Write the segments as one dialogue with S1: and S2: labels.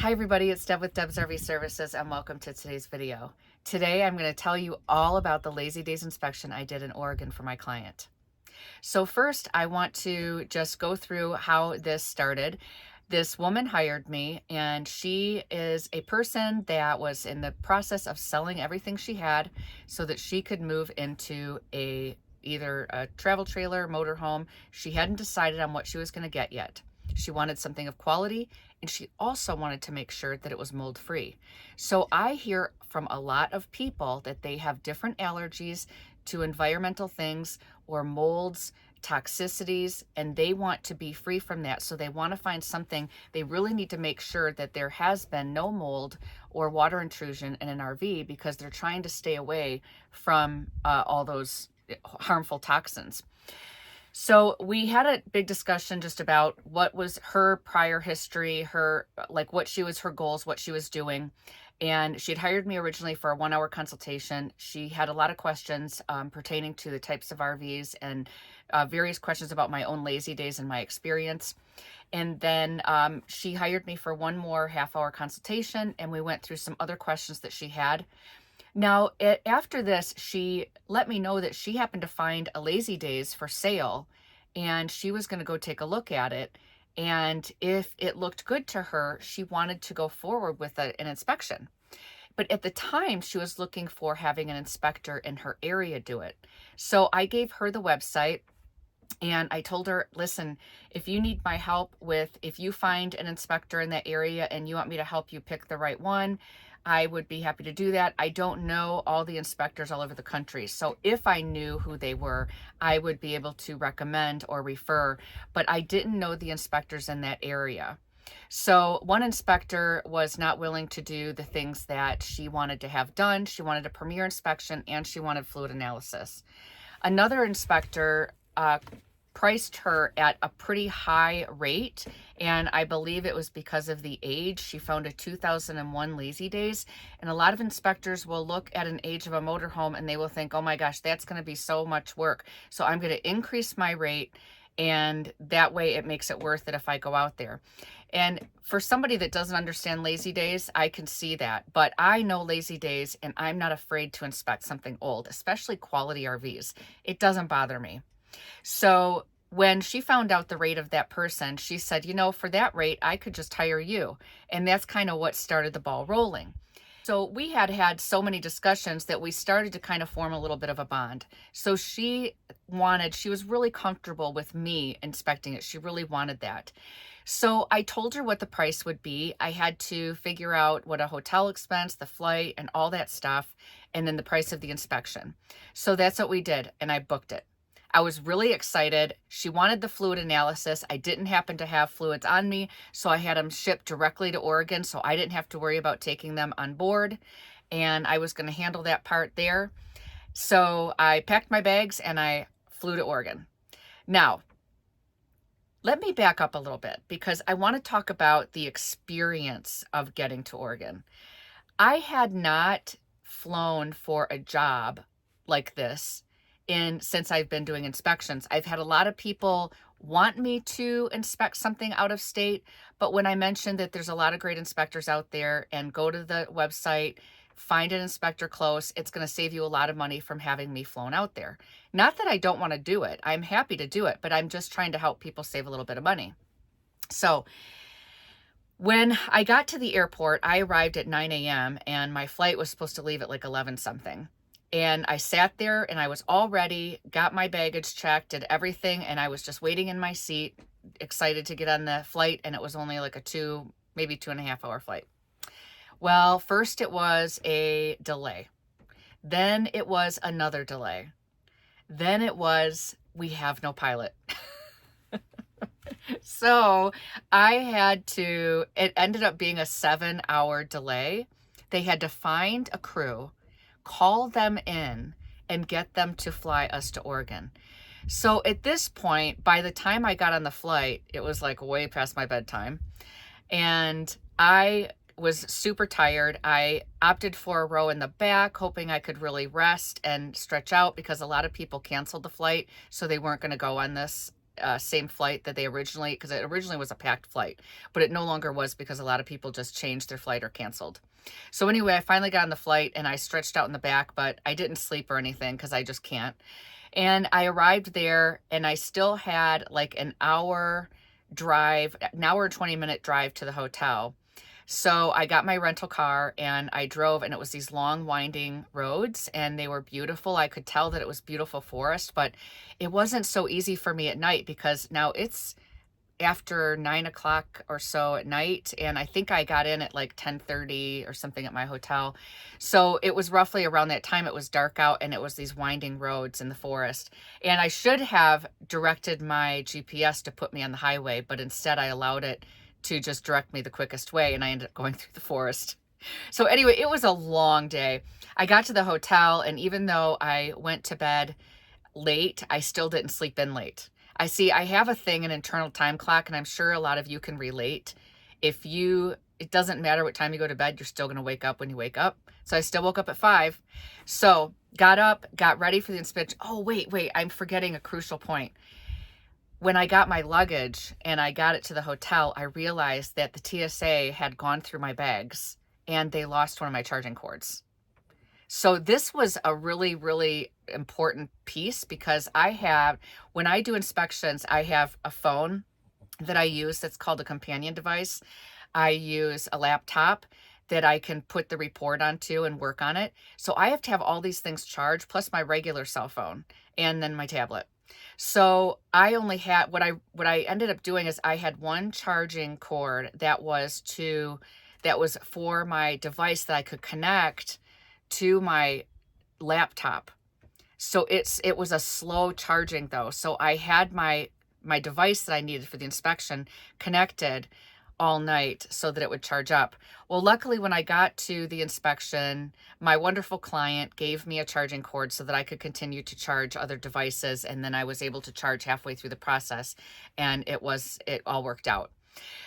S1: Hi everybody, it's Deb with Deb's RV Services and welcome to today's video. Today I'm going to tell you all about the Lazy Daze inspection I did in Oregon for my client. So first I want to just go through how this started. This woman hired me and she is a person that was in the process of selling everything she had so that she could move into either a travel trailer, motorhome. She hadn't decided on what she was going to get yet. She wanted something of quality, and she also wanted to make sure that it was mold free. So I hear from a lot of people that they have different allergies to environmental things or molds, toxicities, and they want to be free from that. So they want to find something. They really need to make sure that there has been no mold or water intrusion in an RV because they're trying to stay away from all those harmful toxins. So we had a big discussion just about what was her prior history, her what she was, her goals, what she was doing. And she had hired me originally for a 1-hour consultation. She had a lot of questions pertaining to the types of RVs and various questions about my own Lazy Daze and my experience. And then she hired me for one more half-hour consultation, and we went through some other questions that she had. Now, after this, she let me know that she happened to find a Lazy Daze for sale, and she was going to go take a look at it. And if it looked good to her, she wanted to go forward with an inspection. But at the time, she was looking for having an inspector in her area do it. So I gave her the website. And I told her, listen, if you need my help if you find an inspector in that area and you want me to help you pick the right one, I would be happy to do that. I don't know all the inspectors all over the country. So if I knew who they were, I would be able to recommend or refer, but I didn't know the inspectors in that area. So one inspector was not willing to do the things that she wanted to have done. She wanted a premier inspection and she wanted fluid analysis. Another inspector priced her at a pretty high rate, and I believe it was because of the age. She found a 2001 Lazy Daze, and a lot of inspectors will look at an age of a motorhome and they will think, oh my gosh, that's going to be so much work. So I'm going to increase my rate, and that way it makes it worth it if I go out there. And for somebody that doesn't understand Lazy Daze, I can see that. But I know Lazy Daze, and I'm not afraid to inspect something old, especially quality RVs. It doesn't bother me. So when she found out the rate of that person, she said, you know, for that rate, I could just hire you. And that's kind of what started the ball rolling. So we had so many discussions that we started to kind of form a little bit of a bond. So she was really comfortable with me inspecting it. She really wanted that. So I told her what the price would be. I had to figure out what a hotel expense, the flight, and all that stuff, and then the price of the inspection. So that's what we did, and I booked it. I was really excited. She wanted the fluid analysis. I didn't happen to have fluids on me, so I had them shipped directly to Oregon, so I didn't have to worry about taking them on board, and I was going to handle that part there. So I packed my bags and I flew to Oregon. Now, let me back up a little bit because I want to talk about the experience of getting to Oregon. I had not flown for a job like this since I've been doing inspections. I've had a lot of people want me to inspect something out of state, but when I mentioned that there's a lot of great inspectors out there and go to the website, find an inspector close, it's going to save you a lot of money from having me flown out there. Not that I don't want to do it. I'm happy to do it, but I'm just trying to help people save a little bit of money. So when I got to the airport, I arrived at 9 a.m. and my flight was supposed to leave at like 11 something. And I sat there and I was all ready, got my baggage checked, did everything, and I was just waiting in my seat, excited to get on the flight, and it was only like maybe 2.5 hour flight. Well, first it was a delay. Then it was another delay. Then it was, we have no pilot. So it ended up being a 7-hour delay. They had to find a crew, call them in, and get them to fly us to Oregon. So at this point, by the time I got on the flight, it was like way past my bedtime. And I was super tired. I opted for a row in the back, hoping I could really rest and stretch out because a lot of people canceled the flight, so they weren't going to go on this same flight that they originally, because it originally was a packed flight, but it no longer was because a lot of people just changed their flight or canceled. So anyway, I finally got on the flight and I stretched out in the back, but I didn't sleep or anything because I just can't. And I arrived there and I still had like an hour drive, an hour and 20-minute drive to the hotel. So I got my rental car and I drove, and it was these long winding roads and they were beautiful. I could tell that it was beautiful forest, but it wasn't so easy for me at night because now it's after 9 o'clock or so at night, and I think I got in at like 10:30 or something at my hotel. So it was roughly around that time. It was dark out and it was these winding roads in the forest, and I should have directed my GPS to put me on the highway, but instead I allowed it to just direct me the quickest way, and I ended up going through the forest. So anyway, it was a long day. I got to the hotel, and even though I went to bed late, I still didn't sleep in late. I have a thing, an internal time clock, and I'm sure a lot of you can relate. It doesn't matter what time you go to bed, you're still going to wake up when you wake up. So I still woke up at 5. So got up, got ready for the inspection. Oh, wait, I'm forgetting a crucial point. When I got my luggage and I got it to the hotel, I realized that the TSA had gone through my bags and they lost one of my charging cords. So this was a really, really important piece because when I do inspections, I have a phone that I use that's called a companion device. I use a laptop that I can put the report onto and work on it. So I have to have all these things charged, plus my regular cell phone and then my tablet. So I only had, what I ended up doing is I had one charging cord that was for my device that I could connect to my laptop. So it was a slow charging though. So I had my device that I needed for the inspection connected all night so that it would charge up. Well, luckily when I got to the inspection, my wonderful client gave me a charging cord so that I could continue to charge other devices, and then I was able to charge halfway through the process, and it all worked out.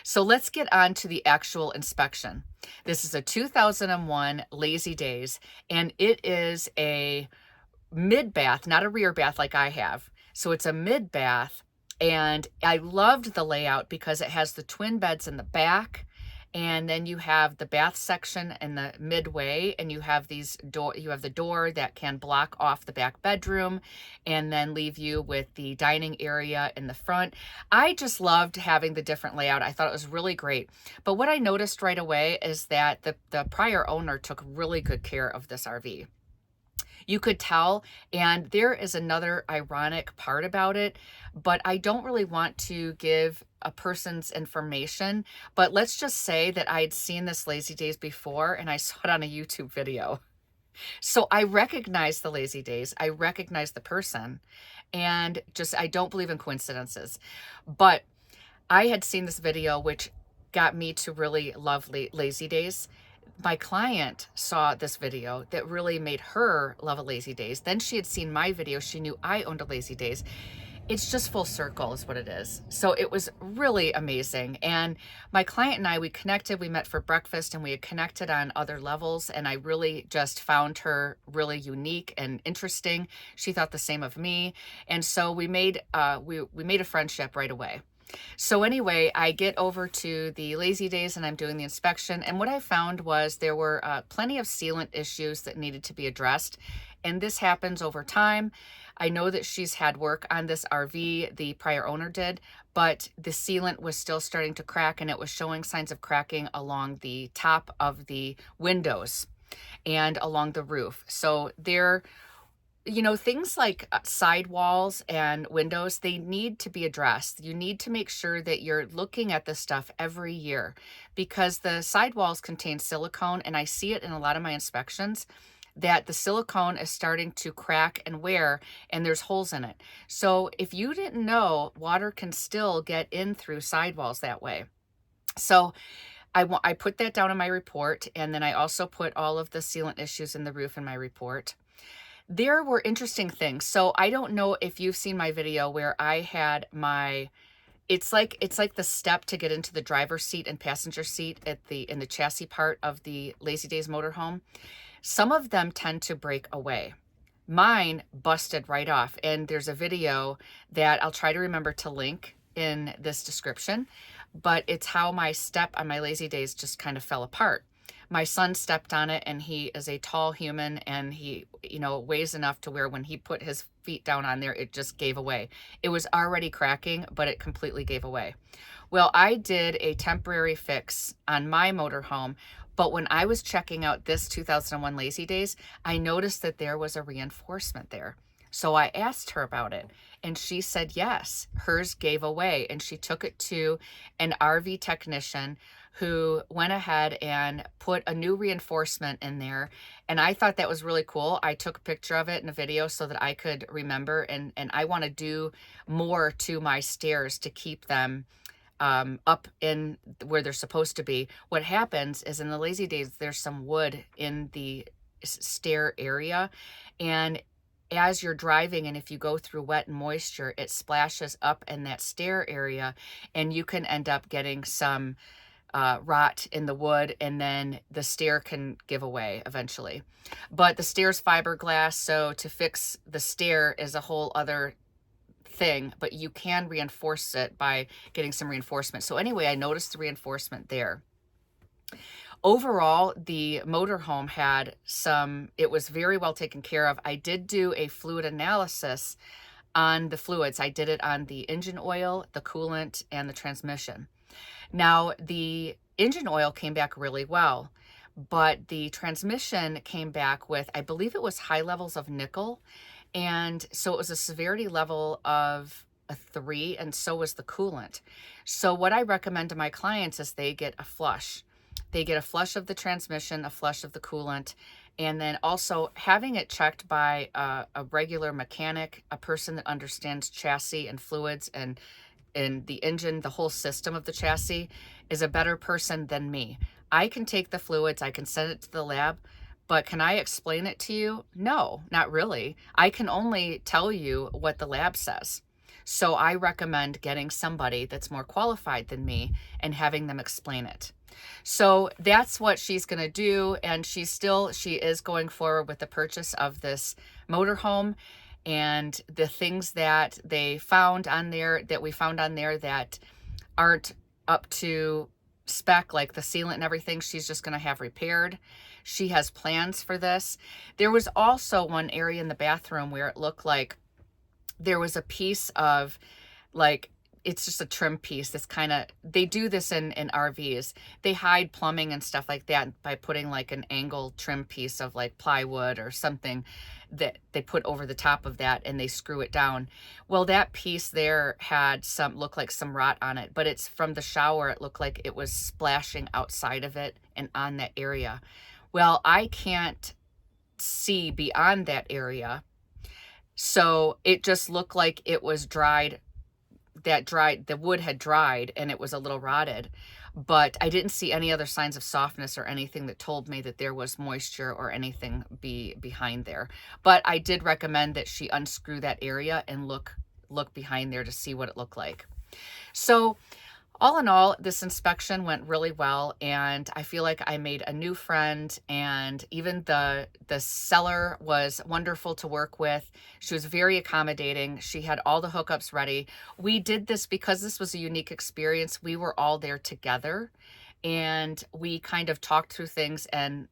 S1: So let's get on to the actual inspection. This is a 2001 Lazy Daze, and it is a mid bath, not a rear bath like I have. So it's a mid bath, and I loved the layout because it has the twin beds in the back, and then you have the bath section in the midway, and you have the door that can block off the back bedroom and then leave you with the dining area in the front. I just loved having the different layout. I thought it was really great. But what I noticed right away is that the prior owner took really good care of this RV. You could tell, and there is another ironic part about it, but I don't really want to give a person's information, but let's just say that I had seen this Lazy Daze before and I saw it on a YouTube video. So I recognize the Lazy Daze, I recognize the person, and I don't believe in coincidences. But I had seen this video, which got me to really love Lazy Daze. My client saw this video that really made her love a Lazy Daze. Then she had seen my video. She knew I owned a Lazy Daze. It's just full circle is what it is. So it was really amazing. And my client and I, we connected, we met for breakfast, and we had connected on other levels. And I really just found her really unique and interesting. She thought the same of me. And so we made a friendship right away. So anyway, I get over to the Lazy Daze and I'm doing the inspection. And what I found was there were plenty of sealant issues that needed to be addressed. And this happens over time. I know that she's had work on this RV, the prior owner did, but the sealant was still starting to crack, and it was showing signs of cracking along the top of the windows and along the roof. So things like sidewalls and windows, they need to be addressed. You need to make sure that you're looking at this stuff every year, because the sidewalls contain silicone, and I see it in a lot of my inspections that the silicone is starting to crack and wear, and there's holes in it. So if you didn't know, water can still get in through sidewalls that way. So I put that down in my report, and then I also put all of the sealant issues in the roof in my report. There were interesting things. So I don't know if you've seen my video where I had it's like the step to get into the driver's seat and passenger seat in the chassis part of the Lazy Daze motorhome. Some of them tend to break away. Mine busted right off. And there's a video that I'll try to remember to link in this description, but it's how my step on my Lazy Daze just kind of fell apart. My son stepped on it, and he is a tall human, and he, weighs enough to where when he put his feet down on there, it just gave away. It was already cracking, but it completely gave away. Well, I did a temporary fix on my motorhome, but when I was checking out this 2001 Lazy Daze, I noticed that there was a reinforcement there. So I asked her about it, and she said yes, hers gave away, and she took it to an RV technician who went ahead and put a new reinforcement in there. And I thought that was really cool. I took a picture of it in a video so that I could remember, and I want to do more to my stairs to keep them up in where they're supposed to be. What happens is in the Lazy Daze, there's some wood in the stair area, and as you're driving, and if you go through wet and moisture, it splashes up in that stair area, and you can end up getting some rot in the wood, and then the stair can give away eventually. But the stair's fiberglass, so to fix the stair is a whole other thing, but you can reinforce it by getting some reinforcement. So anyway, I noticed the reinforcement there. Overall, the motorhome had it was very well taken care of. I did do a fluid analysis on the fluids. I did it on the engine oil, the coolant, and the transmission. Now, the engine oil came back really well, but the transmission came back with, I believe it was high levels of nickel. And so it was a severity level of a 3, and so was the coolant. So what I recommend to my clients is they get a flush. They get a flush of the transmission, a flush of the coolant, and then also having it checked by a regular mechanic, a person that understands chassis and fluids and the engine, the whole system of the chassis, is a better person than me. I can take the fluids, I can send it to the lab, but can I explain it to you? No, not really. I can only tell you what the lab says. So I recommend getting somebody that's more qualified than me and having them explain it. So that's what she's going to do. And she is going forward with the purchase of this motorhome, and the things that we found on there that aren't up to spec, like the sealant and everything, she's just going to have repaired. She has plans for this. There was also one area in the bathroom where it looked like there was a piece of, like, it's just a trim piece. This kind of, they do this in RVs. They hide plumbing and stuff like that by putting like an angle trim piece of like plywood or something that they put over the top of that, and they screw it down. Well, that piece there had looked like some rot on it, but it's from the shower. It looked like it was splashing outside of it and on that area. Well, I can't see beyond that area. So it just looked like it was dried. The wood had dried and it was a little rotted, but I didn't see any other signs of softness or anything that told me that there was moisture or anything behind there. But I did recommend that she unscrew that area and look behind there to see what it looked like. So all in all, this inspection went really well, and I feel like I made a new friend, and even the seller was wonderful to work with. She was very accommodating. She had all the hookups ready. We did this because this was a unique experience. We were all there together, and we kind of talked through things, and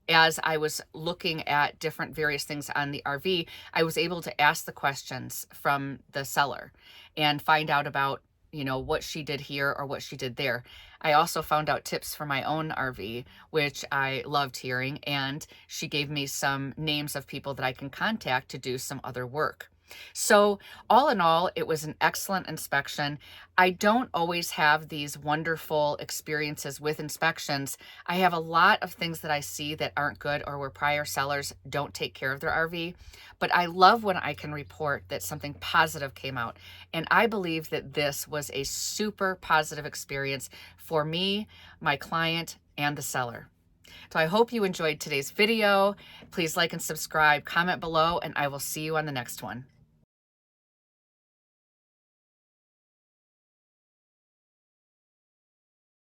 S1: as I was looking at different various things on the RV, I was able to ask the questions from the seller and find out about what she did here or what she did there. I also found out tips for my own RV, which I loved hearing, and she gave me some names of people that I can contact to do some other work. So all in all, it was an excellent inspection. I don't always have these wonderful experiences with inspections. I have a lot of things that I see that aren't good, or where prior sellers don't take care of their RV. But I love when I can report that something positive came out. And I believe that this was a super positive experience for me, my client, and the seller. So I hope you enjoyed today's video. Please like and subscribe, comment below, and I will see you on the next one.